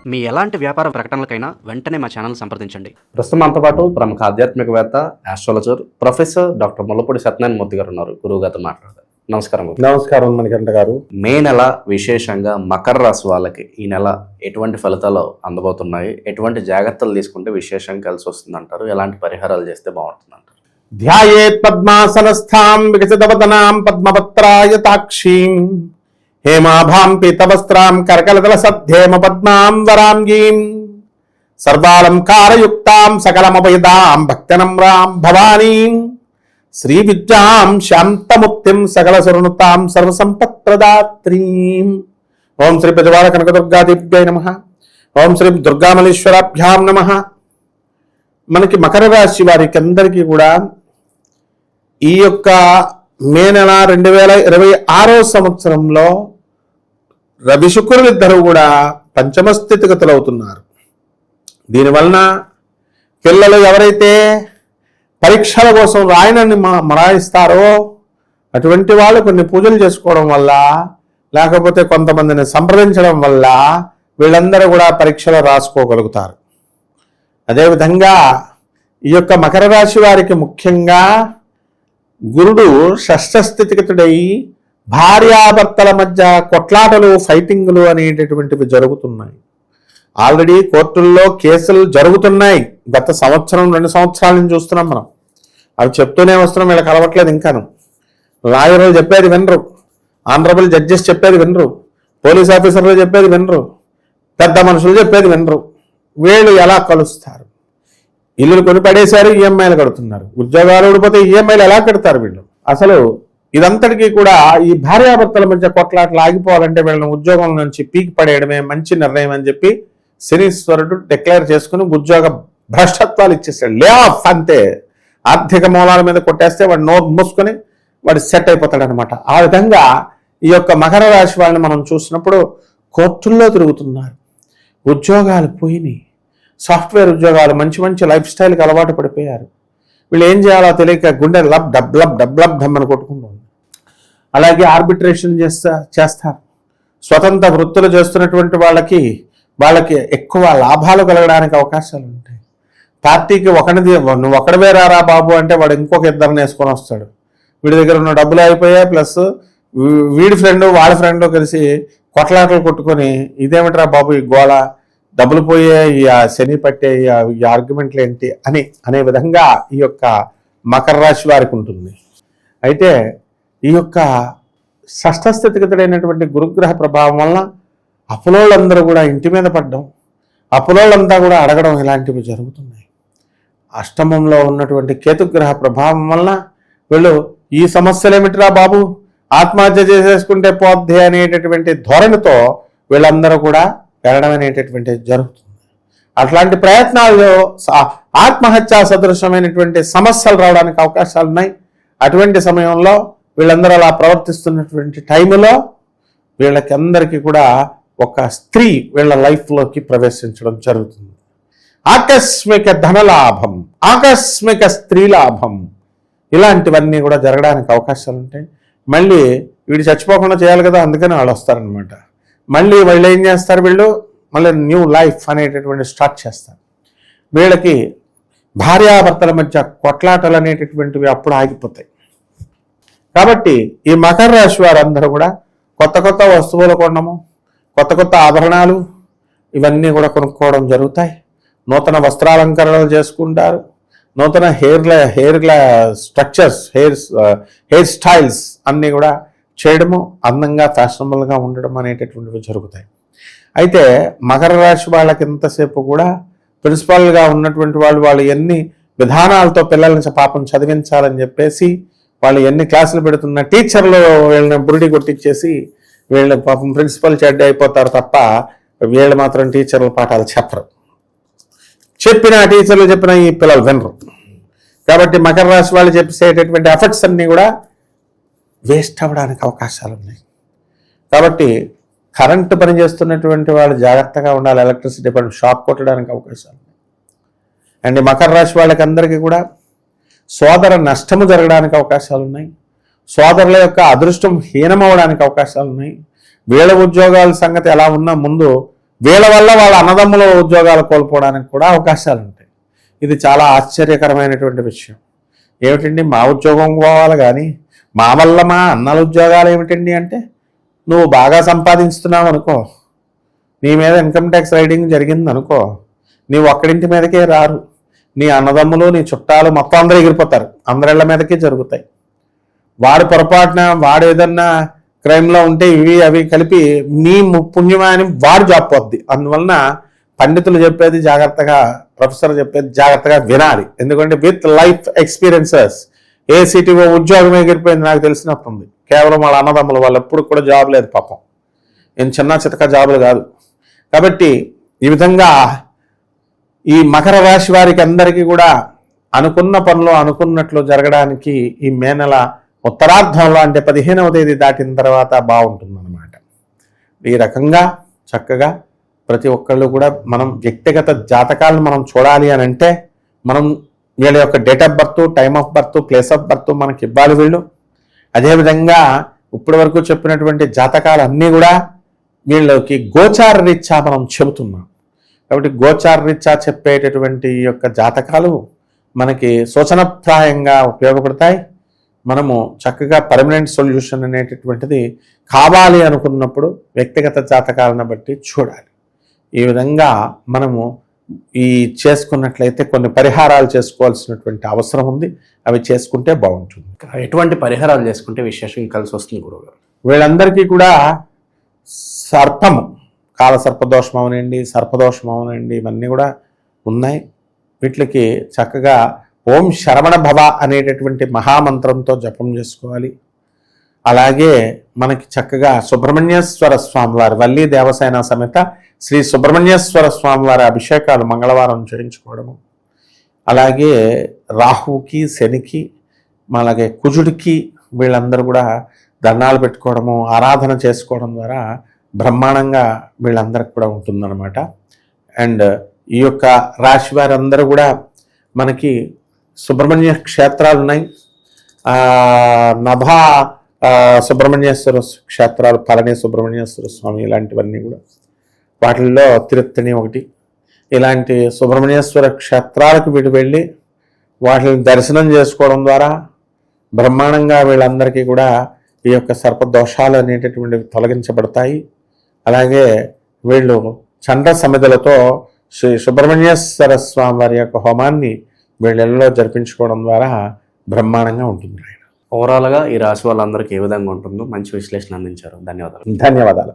మీ ఎలాంటి వ్యాపార ప్రకటనలకైనా వెంటనే మా ఛానల్ సంప్రదించండి. ప్రస్తుతం మనతో పాటు ప్రముఖ ఆధ్యాత్మికవేత్త, astrologer, professor doctor Mullapudi Satyanarayana Murthy గారు ఉన్నారు. గురువు గారితో మాట్లాడతారు. నమస్కారం. నమస్కారం మణికంఠ గారు. మే నెల విశేషంగా మకర రాశి వాళ్ళకి ఈ నెల ఎటువంటి ఫలితాలు అందబోతున్నాయి, ఎటువంటి జాగ్రత్తలు తీసుకుంటే విశేషంగా కలిసి వస్తుంది అంటారు, ఎలాంటి పరిహారాలు చేస్తే బాగుంటుంది అంటారు? ధ్యాయేత్ పద్మాసనస్థాం వికసితవదనాం పద్మపత్రాయతాక్షీం హేమాభాం పీతవస్త్రాం కరకలదల సద్ధేమ పద్మాం వరాంగీం సర్వాలంకారయుక్తాం సకలమభయదాం భక్తనమ్రాం భవానీం శ్రీ విద్యాం శాంతముక్తిం సకల సురనుతాం సర్వసంపత్ప్రదాత్రీం. ఓం శ్రీ ప్రజవాడ కనకదుర్గాదేవ్యై నమః. ఓం శ్రీ దుర్గామల్లేశ్వరాభ్యాం నమః. మనకి మకర రాశి వారికి అందరికీ కూడా ఈ యొక్క మే నెల 2026 సంవత్సరంలో రవి శుక్రులు ఇద్దరు కూడా పంచమ స్థితిగతులు అవుతున్నారు. దీనివలన పిల్లలు ఎవరైతే పరీక్షల కోసం రాయనని మరాయిస్తారో అటువంటి వాళ్ళు కొన్ని పూజలు చేసుకోవడం వల్ల, లేకపోతే కొంతమందిని సంప్రదించడం వల్ల వీళ్ళందరూ కూడా పరీక్షలు రాసుకోగలుగుతారు. అదేవిధంగా ఈ యొక్క మకర రాశి వారికి ముఖ్యంగా గురుడు షష్ఠ స్థితిగతుడై భార్యాభర్తల మధ్య కొట్లాటలు, ఫైటింగ్లు అనేటటువంటివి జరుగుతున్నాయి. ఆల్రెడీ కోర్టుల్లో కేసులు జరుగుతున్నాయి. గత సంవత్సరం 2 సంవత్సరాల నుంచి చూస్తున్నాం మనం. అవి చెప్తూనే వస్తున్నాం, వీళ్ళకి అలవట్లేదు. ఇంకాను లాయర్లు చెప్పేది వినరు, ఆనరబుల్ జడ్జెస్ చెప్పేది వినరు, పోలీస్ ఆఫీసర్లు చెప్పేది వినరు, పెద్ద మనుషులు చెప్పేది వినరు. వీళ్ళు ఎలా కలుస్తారు? ఇల్లులు కొని పడేశారు, ఈఎంఐలు కడుతున్నారు. ఉద్యోగాలు ఊడిపోతే ఈఎంఐలు ఎలా కడతారు వీళ్ళు? అసలు ఇదంతటికీ కూడా ఈ భార్యాభర్తల మధ్య కొట్లాటలు ఆగిపోవాలంటే వీళ్ళని ఉద్యోగం నుంచి పీకి పడేయడమే మంచి నిర్ణయం అని చెప్పి శనీశ్వరుడు డిక్లేర్ చేసుకుని ఉద్యోగ భ్రష్టత్వాలు ఇచ్చేస్తాడు. లే ఆఫ్ అంతే. ఆర్థిక మూలాల మీద కొట్టేస్తే వాడు నోరు మూసుకొని వాడు సెట్ అయిపోతాడు అనమాట. ఆ విధంగా ఈ యొక్క మకర రాశి వాళ్ళని మనం చూసినప్పుడు కోర్టుల్లో తిరుగుతున్నారు, ఉద్యోగాలు పోయినాయి, సాఫ్ట్వేర్ ఉద్యోగాలు, మంచి మంచి లైఫ్ స్టైల్కి అలవాటు పడిపోయారు. వీళ్ళు ఏం చేయాలో తెలియక గుండె lub dub lub dub lub ధమ్మని కొట్టుకుంటుంది. అలాగే ఆర్బిట్రేషన్ చేస్తారు. స్వతంత్ర వృత్తులు చేస్తున్నటువంటి వాళ్ళకి ఎక్కువ లాభాలు కలగడానికి అవకాశాలు ఉంటాయి. పార్టీకి నువ్వు ఒకడివే రారా బాబు అంటే వాడు ఇంకొక ఇద్దరిని వేసుకొని వస్తాడు. వీడి దగ్గర ఉన్న డబ్బులు అయిపోయాయి, ప్లస్ వీడి ఫ్రెండ్ వాళ్ళ ఫ్రెండ్ కలిసి కొట్లాటలు కొట్టుకొని ఇదేమిట్రా బాబు ఈ గోళ, డబ్బులు పోయే ఈ శని పట్టే ఈ ఆర్గ్యుమెంట్లు ఏంటి అనే విధంగా ఈ యొక్క మకర రాశి వారికి ఉంటుంది. అయితే ఈ యొక్క షష్ఠ స్థితిగతుడైనటువంటి గురుగ్రహ ప్రభావం వలన అప్పులోళ్ళందరూ కూడా ఇంటి మీద పడడం, అప్పులోళ్ళంతా కూడా అడగడం ఇలాంటివి జరుగుతున్నాయి. అష్టమంలో ఉన్నటువంటి కేతుగ్రహ ప్రభావం వలన వీళ్ళు ఈ సమస్యలు ఏమిటిరా బాబు, ఆత్మహత్య చేసేసుకుంటే పోద్ది అనేటటువంటి ధోరణితో వీళ్ళందరూ కూడా వెళ్ళడం అనేటటువంటి జరుగుతుంది. అట్లాంటి ప్రయత్నాల్లో ఆత్మహత్యా సదృశమైనటువంటి సమస్యలు రావడానికి అవకాశాలు ఉన్నాయి. అటువంటి సమయంలో వీళ్ళందరూ అలా ప్రవర్తిస్తున్నటువంటి టైంలో వీళ్ళకి అందరికీ కూడా ఒక స్త్రీ వీళ్ళ లైఫ్లోకి ప్రవేశించడం జరుగుతుంది. ఆకస్మిక ధనలాభం, ఆకస్మిక స్త్రీ లాభం, ఇలాంటివన్నీ కూడా జరగడానికి అవకాశాలు ఉంటాయి. మళ్ళీ వీడు చచ్చిపోకుండా చేయాలి కదా, అందుకని వాళ్ళు వస్తారనమాట. మళ్ళీ వాళ్ళు ఏం చేస్తారు, వీళ్ళు మళ్ళీ న్యూ లైఫ్ అనేటటువంటి స్టార్ట్ చేస్తారు. వీళ్ళకి భార్యాభర్తల మధ్య కొట్లాటలు అనేటటువంటివి అప్పుడు ఆగిపోతాయి. కాబట్టి ఈ మకర రాశి వారందరూ కూడా కొత్త కొత్త వస్తువులు కొనడము, కొత్త కొత్త ఆభరణాలు ఇవన్నీ కూడా కొనుక్కోవడం జరుగుతాయి. నూతన వస్త్రాలంకరణలు చేసుకుంటారు. నూతన హెయిర్ స్ట్రక్చర్స్, హెయిర్ స్టైల్స్ అన్నీ కూడా చేయడము, అందంగా ఫ్యాషనబుల్గా ఉండడం అనేటటువంటివి జరుగుతాయి. అయితే మకర రాశి వాళ్ళకి ఎంతసేపు కూడా ప్రిన్సిపల్గా ఉన్నటువంటి వాళ్ళు ఎన్ని విధానాలతో పిల్లల్ని పాపం చదివించాలని చెప్పేసి వాళ్ళు ఎన్ని క్లాసులు పెడుతున్న టీచర్లు వీళ్ళని బురిడి కొట్టించేసి వీళ్ళ పాపం ప్రిన్సిపల్ చెడ్డ అయిపోతారు తప్ప వీళ్ళు మాత్రం టీచర్ల పాఠాలు చెప్పరు. టీచర్లు చెప్పిన ఈ పిల్లలు వినరు. కాబట్టి మకర రాశి వాళ్ళు చెప్పేటటువంటి ఎఫర్ట్స్ అన్నీ కూడా వేస్ట్ అవ్వడానికి అవకాశాలు ఉన్నాయి. కాబట్టి కరెంటు పని చేస్తున్నటువంటి వాళ్ళు జాగ్రత్తగా ఉండాలి. ఎలక్ట్రిసిటీ పని షాక్ కొట్టడానికి అవకాశాలు ఉన్నాయి. అండ్ మకర రాశి వాళ్ళకి అందరికీ కూడా సోదర నష్టము జరగడానికి అవకాశాలు ఉన్నాయి. సోదరుల యొక్క అదృష్టం హీనమవడానికి అవకాశాలు ఉన్నాయి. వీళ్ళ ఉద్యోగాల సంగతి ఎలా ఉన్నా ముందు వీళ్ళ వల్ల వాళ్ళ అన్నదమ్ముల ఉద్యోగాలు కోల్పోవడానికి కూడా అవకాశాలు ఉంటాయి. ఇది చాలా ఆశ్చర్యకరమైనటువంటి విషయం. ఏమిటండి మా ఉద్యోగం పోవాలి కానీ మా వల్ల మా అన్నల ఉద్యోగాలు ఏమిటండి అంటే, నువ్వు బాగా సంపాదిస్తున్నావు అనుకో, నీ మీద ఇన్కమ్ ట్యాక్స్ రైడింగ్ జరిగింది అనుకో, నీవు ఒక్కడింటి మీదకే రారు, నీ అన్నదమ్ములు నీ చుట్టాలు మొత్తం అందరూ ఎగిరిపోతారు, అందరిళ్ళ మీదకే జరుగుతాయి. వాడు పొరపాటున వాడు ఏదన్నా క్రైమ్లో ఉంటే ఇవి అవి కలిపి నీ పుణ్యమా అని వాడు జాబ్ పోద్ది. అందువలన పండితులు చెప్పేది జాగ్రత్తగా, ప్రొఫెసర్ చెప్పేది జాగ్రత్తగా వినాలి. ఎందుకంటే విత్ లైఫ్ ఎక్స్పీరియన్సెస్ ఏసీటీఓ ఉద్యోగం ఎగిరిపోయింది నాకు తెలిసినట్టుంది. కేవలం వాళ్ళ అన్నదమ్ములు, వాళ్ళు ఎప్పుడు కూడా జాబ్ లేదు పాపం, ఏం చిన్న చితక జాబులు కాదు. కాబట్టి ఈ విధంగా ఈ మకర రాశి వారికి అందరికీ కూడా అనుకున్న పనులు అనుకున్నట్లు జరగడానికి ఈ మే నెల ఉత్తరార్ధంలో అంటే 15వ తేదీ దాటిన తర్వాత బాగుంటుందన్నమాట. ఈ రకంగా చక్కగా ప్రతి ఒక్కళ్ళు కూడా మనం వ్యక్తిగత జాతకాలను మనం చూడాలి అని అంటే మనం వీళ్ళ యొక్క date of birth, time of birth, place of birth మనకి ఇవ్వాలి వీళ్ళు. అదేవిధంగా ఇప్పటి వరకు చెప్పినటువంటి జాతకాలు అన్నీ కూడా వీళ్ళకి గోచార రీత్యా మనం చెబుతున్నాం. కాబట్టి గోచార రీత్యా చెప్పేటటువంటి ఈ యొక్క జాతకాలు మనకి సూచనప్రాయంగా ఉపయోగపడతాయి. మనము చక్కగా పర్మనెంట్ సొల్యూషన్ అనేటటువంటిది కావాలి అనుకున్నప్పుడు వ్యక్తిగత జాతకాలను బట్టి చూడాలి. ఈ విధంగా మనము ఈ చేసుకున్నట్లయితే కొన్ని పరిహారాలు చేసుకోవాల్సినటువంటి అవసరం ఉంది. అవి చేసుకుంటే బాగుంటుంది. ఎటువంటి పరిహారాలు చేసుకుంటే విశేషం కలిసి వస్తుంది గురువుగారు? వీళ్ళందరికీ కూడా సర్పము, కాల సర్పదోషం అవనండి, సర్పదోషం అవనండి, ఇవన్నీ కూడా ఉన్నాయి. వీటికి చక్కగా ఓం శరవణ భవ అనేటటువంటి మహామంత్రంతో జపం చేసుకోవాలి. అలాగే మనకి చక్కగా సుబ్రహ్మణ్యేశ్వర స్వామి వారి, వల్లి దేవసేన సమేత శ్రీ సుబ్రహ్మణ్యేశ్వర స్వామి వారి అభిషేకాలు మంగళవారం చేయించుకోవడము, అలాగే రాహుకి, శనికి, అలాగే కుజుడికి వీళ్ళందరూ కూడా దండాలు పెట్టుకోవడము, ఆరాధన చేసుకోవడం ద్వారా బ్రహ్మాండంగా వీళ్ళందరికి కూడా ఉంటుందన్నమాట. అండ్ ఈ యొక్క రాశి వారందరూ కూడా మనకి సుబ్రహ్మణ్య క్షేత్రాలు ఉన్నాయి. నభా సుబ్రహ్మణ్యేశ్వర క్షేత్రాలు, పళని సుబ్రహ్మణ్యేశ్వర స్వామి ఇలాంటివన్నీ కూడా, వాటిల్లో తిరుత్తణి ఒకటి, ఇలాంటి సుబ్రహ్మణ్యేశ్వర క్షేత్రాలకు వీడు వెళ్ళి వాటిని దర్శనం చేసుకోవడం ద్వారా బ్రహ్మాండంగా వీళ్ళందరికీ కూడా ఈ యొక్క సర్పదోషాలు అనేటటువంటివి తొలగించబడతాయి. అలాగే వీళ్ళు చండ సమిధులతో శ్రీ సుబ్రహ్మణ్యేశ్వర స్వామి వారి యొక్క హోమాన్ని వీళ్ళలో జరిపించుకోవడం ద్వారా బ్రహ్మాండంగా ఉంటుంది. ఓవరాల్గా ఈ రాశి వాళ్ళందరికీ ఏ విధంగా ఉంటుందో మంచి విశ్లేషణ అందించారు. ధన్యవాదాలు. ధన్యవాదాలు.